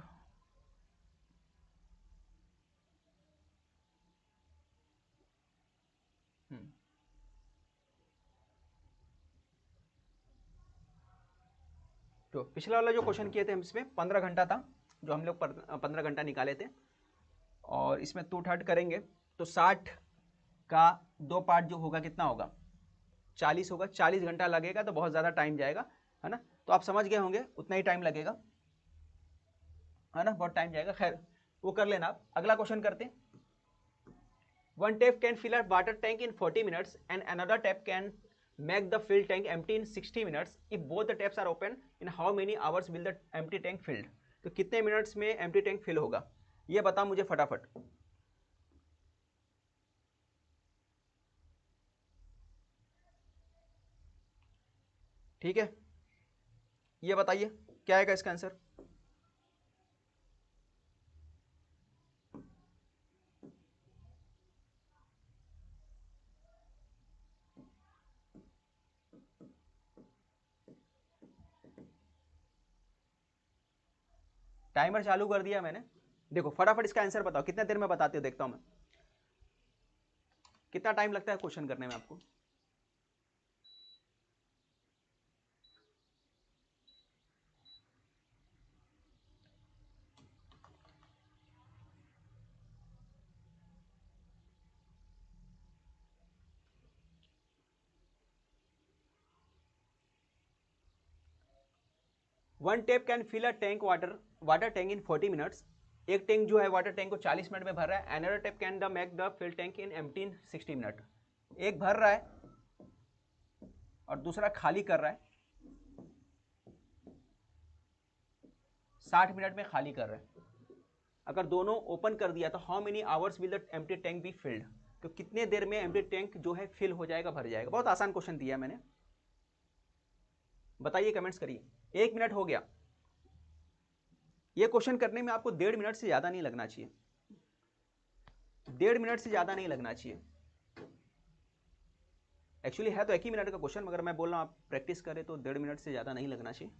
तो पिछला वाला जो क्वेश्चन किए थे हम, इसमें 15 घंटा था, जो हम लोग 15 घंटा निकाले थे, और इसमें 2/3 करेंगे तो 60 का 2 पार्ट जो होगा कितना होगा, 40 होगा, 40 घंटा लगेगा, तो बहुत ज़्यादा टाइम जाएगा, है ना। तो आप समझ गए होंगे उतना ही टाइम लगेगा, है ना, बहुत टाइम जाएगा, खैर वो कर लेना आप। अगला क्वेश्चन करते हैं। One tap can fill a water tank in 40 minutes and another tap can make the filled tank empty in 60 minutes. If both the taps are open, in how many hours will the empty tank filled? तो कितने मिनट्स में empty tank fill होगा, ये बता मुझे फटाफट। ठीक है, ये बताइए क्या आएगा इसका आंसर। टाइमर चालू कर दिया मैंने, देखो फटाफट इसका आंसर बताओ, कितने देर में बताते हो, देखता हूं मैं कितना टाइम लगता है क्वेश्चन करने में आपको। One tap can fill a tank water tank in 40 minutes. एक टैंक जो है वाटर टैंक को 40 मिनट में भर रहा है। Another tap can the make the fill tank in empty in 60 minute. एक भर रहा है और दूसरा खाली कर रहा है, 60 मिनट में खाली कर रहा है। अगर दोनों ओपन कर दिया तो how many hours will the empty tank be filled, तो कितने देर में एम्प्टी टैंक जो है फिल हो जाएगा, भर जाएगा। बहुत आसान क्वेश्चन दिया मैंने, बताइए कमेंट्स करिए। 1 मिनट हो गया। ये क्वेश्चन करने में आपको 1.5 मिनट से ज्यादा नहीं लगना चाहिए, 1.5 मिनट से ज्यादा नहीं लगना चाहिए। एक्चुअली है तो 1 ही मिनट का क्वेश्चन, मगर मैं बोल रहा हूं आप प्रैक्टिस करें तो 1.5 मिनट से ज्यादा नहीं लगना चाहिए।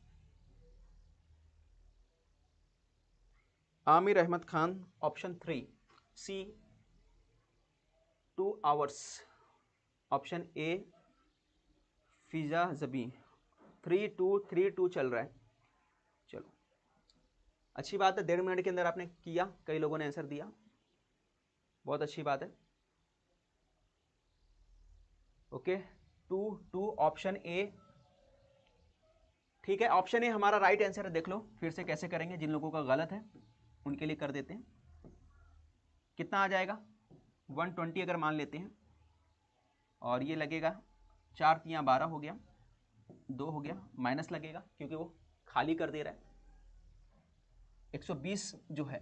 Aamir Ahmed Khan, option 3 C 2 hours. Option A Fiza Zabi 3-2 चल रहा है। चलो अच्छी बात है, 1.5 मिनट के अंदर आपने किया, कई लोगों ने आंसर दिया, बहुत अच्छी बात है। ओके 2-2 ऑप्शन ए, ठीक है। ऑप्शन ए हमारा राइट आंसर है। देख लो फिर से कैसे करेंगे, जिन लोगों का गलत है उनके लिए कर देते हैं। कितना आ जाएगा 120 अगर मान लेते हैं, और ये लगेगा 4×3=12 हो गया, 2 हो गया, माइनस लगेगा क्योंकि वो खाली कर दे रहा है। 120 जो है,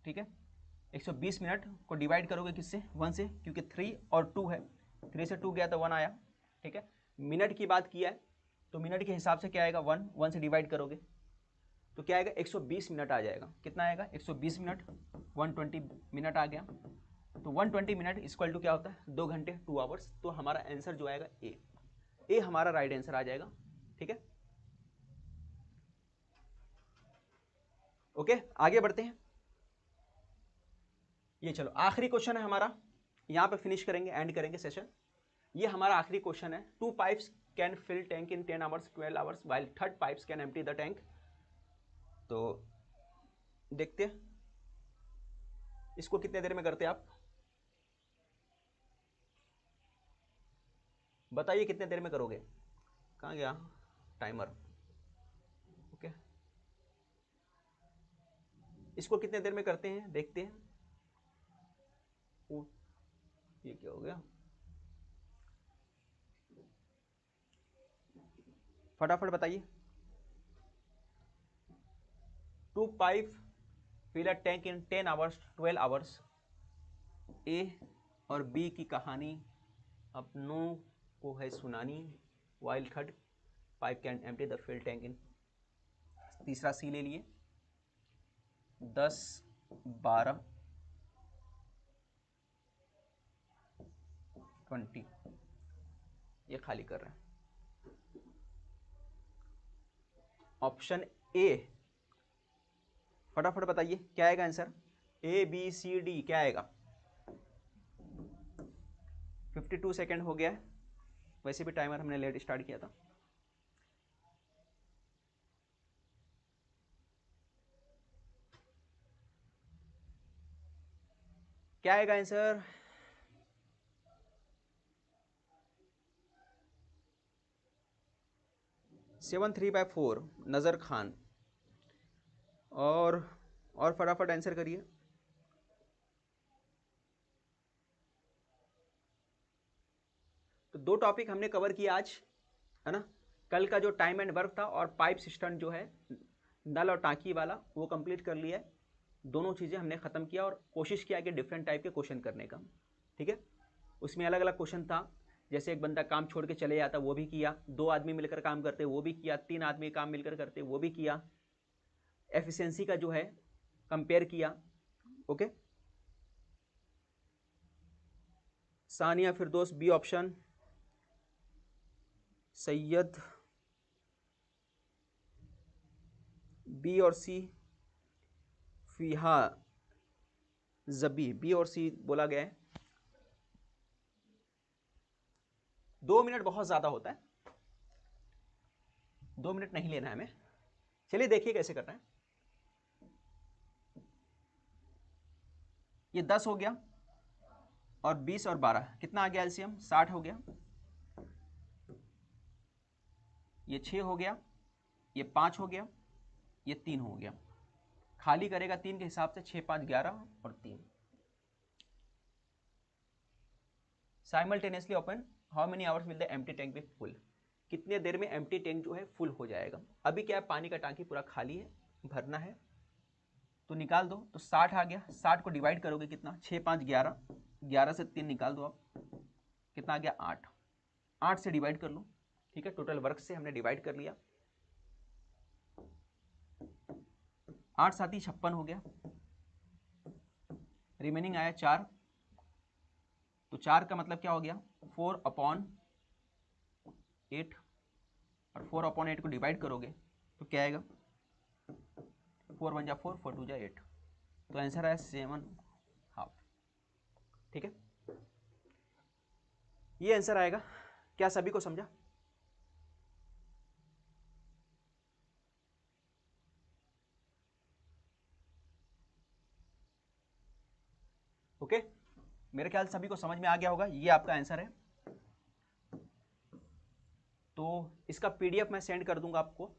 ठीक है, 120 मिनट को डिवाइड करोगे किससे, 1 से, क्योंकि 3 और 2 है, 3 से 2 गया तो 1 आया, ठीक है। मिनट की बात किया है तो मिनट के हिसाब से क्या आएगा, 1 से डिवाइड करोगे तो क्या आएगा, 120 मिनट आ जाएगा। कितना आएगा, 120 मिनट, 120 मिनट आ गया। तो 120 मिनट इक्वल टू क्या होता है, 2 घंटे, 2 आवर्स। तो हमारा आंसर जो आएगा ए हमारा राइट आंसर आ जाएगा, ठीक है। ओके आगे बढ़ते हैं। ये चलो आखिरी क्वेश्चन है हमारा, यहां पे फिनिश करेंगे, एंड करेंगे सेशन। ये हमारा आखिरी क्वेश्चन है। 2 pipes can fill tank in 10 hours 12 hours while third pipes can empty the tank. तो देखते हैं इसको कितने देर में करते हैं आप, बताइए कितने देर में करोगे। कहाँ गया टाइमर, ओके। इसको कितने देर में करते हैं देखते हैं। ओ, ये क्या हो गया, फटाफट बताइए। 2 pipe fill a tank in 10 hours 12 hours. A और बी की कहानी अपनों को है सुनानी, while third pipe can empty the fill tank in. तीसरा सी ले लिए, 10 12 20 ये खाली कर रहा है। ऑप्शन ए, फटाफट बताइए क्या आएगा answer, A B C D क्या आएगा। 52 सेकेंड हो गया है, वैसे भी टाइमर हमने लेट स्टार्ट किया था। क्या आएगा आंसर, सेवन 3/4 नजर खान। और फटाफट आंसर करिए। तो 2 टॉपिक हमने कवर किया आज, है ना। कल का जो टाइम एंड वर्क था और पाइप सिस्टम जो है नल और टांकी वाला, वो कंप्लीट कर लिया है। दोनों चीज़ें हमने ख़त्म किया और कोशिश किया कि डिफरेंट टाइप के क्वेश्चन करने का, ठीक है। उसमें अलग अलग क्वेश्चन था, जैसे एक बंदा काम छोड़ के चले जाता वो भी किया, 2 आदमी मिलकर काम करते वो भी किया, 3 आदमी काम मिलकर करते वो भी किया, एफिशिएंसी का जो है कंपेयर किया, ओके। सानिया फिरदौस बी ऑप्शन, सैयद बी और सी, फिहा जबी, बी और सी बोला गया है। 2 मिनट बहुत ज्यादा होता है, 2 मिनट नहीं लेना है हमें। चलिए देखिए कैसे करना है। ये 10 हो गया और 20 और 12 कितना आ गया एलसीएम? 60 हो गया। ये 6 हो गया, ये 5 हो गया, ये 3 हो गया। खाली करेगा 3 के हिसाब से, 6 5 11 और 3। Simultaneously open, how many hours will the empty tank be full? कितने देर में एम्प्टी टैंक जो है फुल हो जाएगा? अभी क्या है, पानी का टांकी पूरा खाली है, भरना है तो निकाल दो। तो 60 आ गया, 60 को डिवाइड करोगे कितना? 6 5 11, 11 से 3 निकाल दो आप, कितना आ गया? 8। 8 से डिवाइड कर लो, ठीक है। टोटल वर्क से हमने डिवाइड कर लिया। 8 7 56 हो गया, रिमेनिंग आया 4। तो 4 का मतलब क्या हो गया? 4/8, और 4/8 को डिवाइड करोगे तो क्या आएगा? 4 1 जा 4, 4 2 जा 8। तो आंसर आया 7.5, ठीक है। ये आंसर आएगा। क्या सभी को समझा? ओके, मेरे ख्याल सभी को समझ में आ गया होगा। ये आपका आंसर है। तो इसका पीडीएफ मैं सेंड कर दूंगा आपको,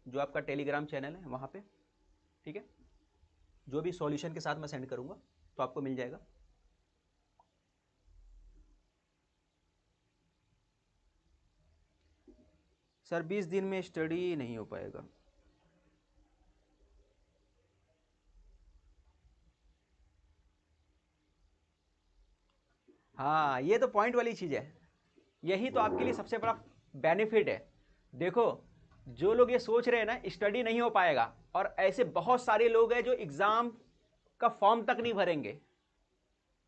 जो आपका टेलीग्राम चैनल है वहां पे, ठीक है। जो भी सॉल्यूशन के साथ मैं सेंड करूंगा तो आपको मिल जाएगा। सर 20 दिन में स्टडी नहीं हो पाएगा। हाँ, ये तो पॉइंट वाली चीज है। यही तो आपके लिए सबसे बड़ा बेनिफिट है। देखो, जो लोग ये सोच रहे हैं ना स्टडी नहीं हो पाएगा, और ऐसे बहुत सारे लोग हैं जो एग्जाम का फॉर्म तक नहीं भरेंगे,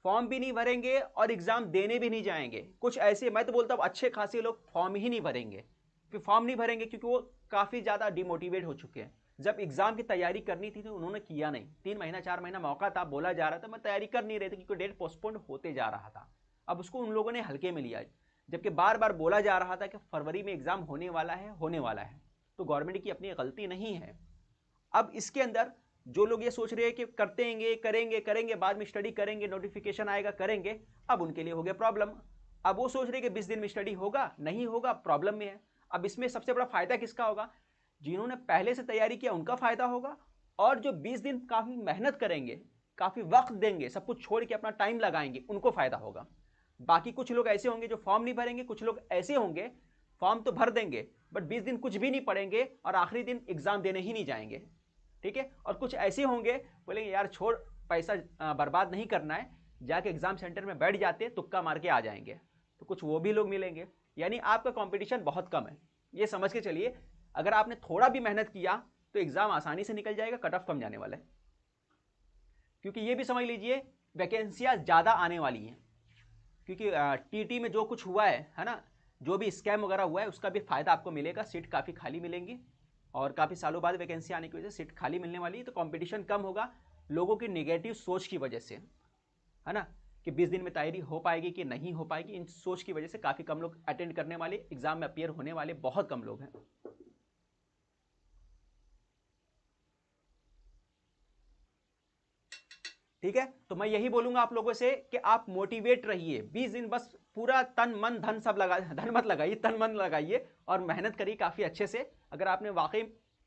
फॉर्म भी नहीं भरेंगे और एग्जाम देने भी नहीं जाएंगे। कुछ ऐसे, मैं तो बोलता हूं अच्छे खासे लोग फॉर्म ही नहीं भरेंगे। फिर फॉर्म नहीं भरेंगे क्योंकि वो काफी ज्यादा डिमोटिवेट हो चुके हैं। जब एग्जाम की तैयारी करनी थी तो उन्होंने किया नहीं। 3 महीना 4 महीना मौका था, बोला जा रहा था, मैं तैयारी कर नहीं रहे थे क्योंकि डेट पोस्टपोन्ड होते जा रहा था। अब उसको उन लोगों ने हल्के में लिया, जबकि बार बार बोला जा रहा था कि फरवरी में एग्जाम होने वाला है, होने वाला है। तो गवर्नमेंट की अपनी गलती नहीं है। अब इसके अंदर जो लोग ये सोच रहे हैं कि करते हैं, करेंगे करेंगे, बाद में स्टडी करेंगे, नोटिफिकेशन आएगा करेंगे, अब उनके लिए हो गया प्रॉब्लम। अब वो सोच रहे हैं कि 20 दिन में स्टडी होगा, नहीं होगा, प्रॉब्लम में है। अब इसमें सबसे बड़ा फायदा किसका होगा? जिन्होंने पहले से तैयारी किया उनका फायदा होगा, और जो 20 दिन काफी मेहनत करेंगे, काफी वक्त देंगे, सब कुछ छोड़ के अपना टाइम लगाएंगे, उनको फायदा होगा। बाकी कुछ लोग ऐसे होंगे जो फॉर्म नहीं भरेंगे, कुछ लोग ऐसे होंगे फॉर्म तो भर देंगे बट 20 दिन कुछ भी नहीं पढ़ेंगे और आखिरी दिन एग्जाम देने ही नहीं जाएंगे, ठीक है। और कुछ ऐसे होंगे बोलेंगे यार छोड़, पैसा बर्बाद नहीं करना है, जाके एग्जाम सेंटर में बैठ जाते, तुक्का मार के आ जाएंगे। तो कुछ वो भी लोग मिलेंगे। यानी आपका कंपटीशन बहुत कम है, ये समझ के चलिए। अगर आपने थोड़ा भी मेहनत किया तो एग्जाम आसानी से निकल जाएगा, कट ऑफ कम जाने वाला है। क्योंकि ये भी समझ लीजिए वैकेंसियां ज़्यादा आने वाली हैं, क्योंकि टीटी में जो कुछ हुआ है ना, जो भी स्कैम वगैरह हुआ है उसका भी फायदा आपको मिलेगा। सीट काफ़ी खाली मिलेंगी, और काफ़ी सालों बाद वैकेंसी आने की वजह से सीट खाली मिलने वाली है। तो कंपटीशन कम होगा लोगों की नेगेटिव सोच की वजह से, है ना, कि 20 दिन में तैयारी हो पाएगी कि नहीं हो पाएगी। इन सोच की वजह से काफ़ी कम लोग अटेंड करने वाले, एग्जाम में अपियर होने वाले बहुत कम लोग हैं। ठीक है, तो मैं यही बोलूंगा आप लोगों से कि आप मोटिवेट रहिए। 20 दिन बस पूरा तन मन धन सब लगा, धन मत लगाइए, तन मन लगाइए और मेहनत करिए काफ़ी अच्छे से। अगर आपने वाकई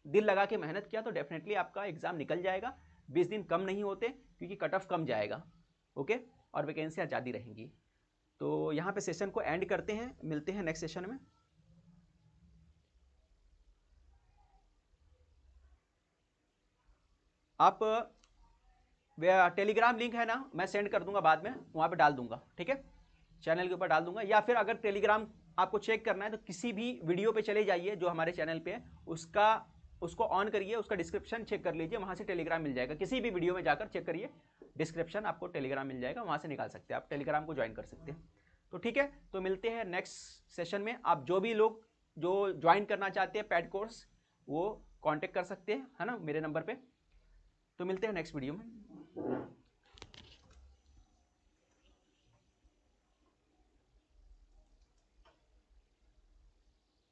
दिल लगा के मेहनत किया तो डेफिनेटली आपका एग्जाम निकल जाएगा। 20 दिन कम नहीं होते क्योंकि कट ऑफ कम जाएगा, ओके, और वैकेंसियाँ ज़्यादा रहेंगी। तो यहाँ पे सेशन को एंड करते हैं, मिलते हैं नेक्स्ट सेशन में। आप टेलीग्राम लिंक है ना, मैं सेंड कर दूंगा बाद में, वहाँ पे डाल दूंगा, ठीक है, चैनल के ऊपर डाल दूंगा। या फिर अगर टेलीग्राम आपको चेक करना है तो किसी भी वीडियो पे चले जाइए जो हमारे चैनल पे है, उसको ऑन करिए, उसका डिस्क्रिप्शन चेक कर लीजिए, वहाँ से टेलीग्राम मिल जाएगा। किसी भी वीडियो में जाकर चेक करिए, डिस्क्रिप्शन आपको टेलीग्राम मिल जाएगा, वहाँ से निकाल सकते हैं, आप टेलीग्राम को ज्वाइन कर सकते हैं। तो ठीक है, तो मिलते हैं नेक्स्ट सेशन में। आप जो भी लोग जो ज्वाइन करना चाहते हैं पैड कोर्स, वो कॉन्टेक्ट कर सकते हैं, है ना, मेरे नंबर पर। तो मिलते हैं नेक्स्ट वीडियो में।